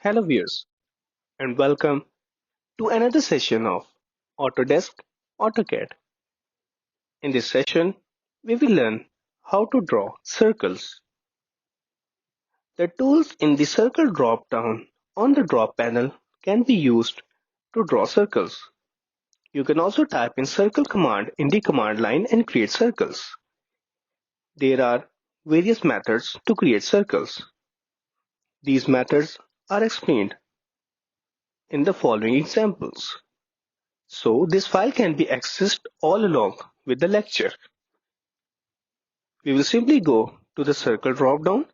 Hello viewers and welcome to another session of Autodesk AutoCAD. In this session, we will learn how to draw circles. The tools in the circle drop down on the drop panel can be used to draw circles. You can also type in circle command in the command line and create circles. There are various methods to create circles. These methods are explained in the following examples. So this file can be accessed all along with the lecture. We will simply go to the circle drop-down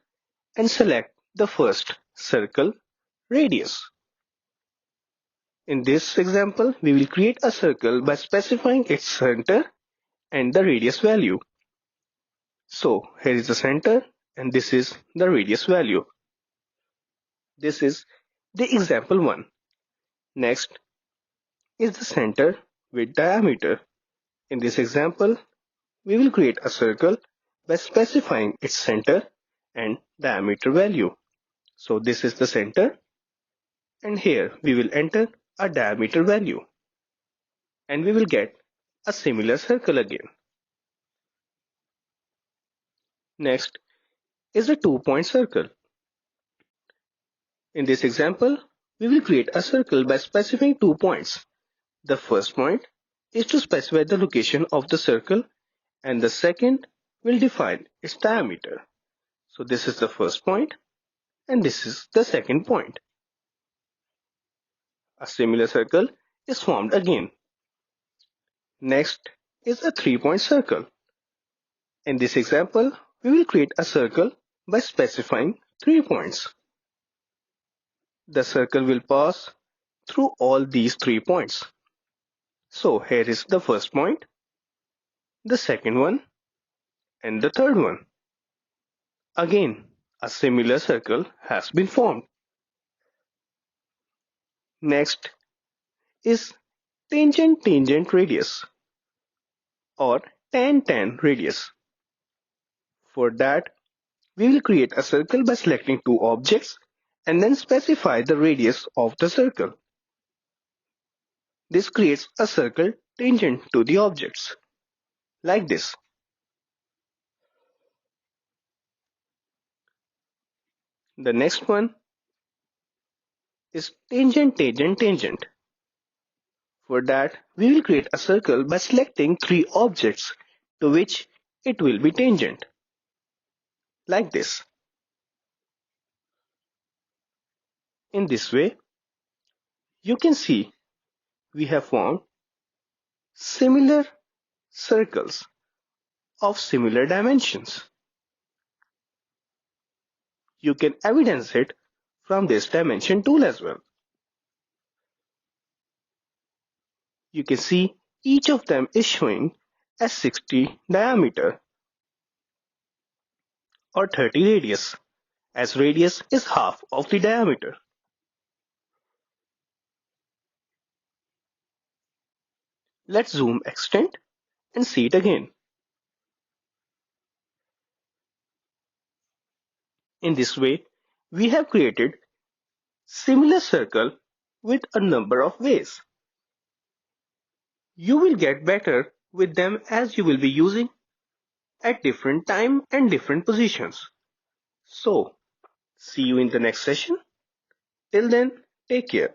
and select the first circle, radius. In this example, we will create a circle by specifying its center and the radius value. So here is the center and this is the radius value. This is the example 1. Next is the center with diameter. In this example, we will create a circle by specifying its center and diameter value. So this is the center, and here we will enter a diameter value and we will get a similar circle again. Next is a 2-point circle. In this example, we will create a circle by specifying 2 points. The first point is to specify the location of the circle and the second will define its diameter. So this is the first point and this is the second point. A similar circle is formed again. Next is a 3-point circle. In this example, we will create a circle by specifying 3 points. The circle will pass through all these 3 points. So here is the first point, the second one, and the third one. Again, a similar circle has been formed. Next is tangent-tangent radius or tan-tan radius. For that, we will create a circle by selecting 2 objects and then specify the radius of the circle. This creates a circle tangent to the objects, like this. The next one is tangent-tangent-tangent. For that, we will create a circle by selecting 3 objects to which it will be tangent, like this. In this way, you can see we have formed similar circles of similar dimensions. You can evidence it from this dimension tool as well. You can see each of them is showing as 60 diameter or 30 radius, as radius is half of the diameter. Let's zoom extend and see it again. In this way, we have created similar circle with a number of ways. You will get better with them as you will be using at different time and different positions. So, see you in the next session. Till then, take care.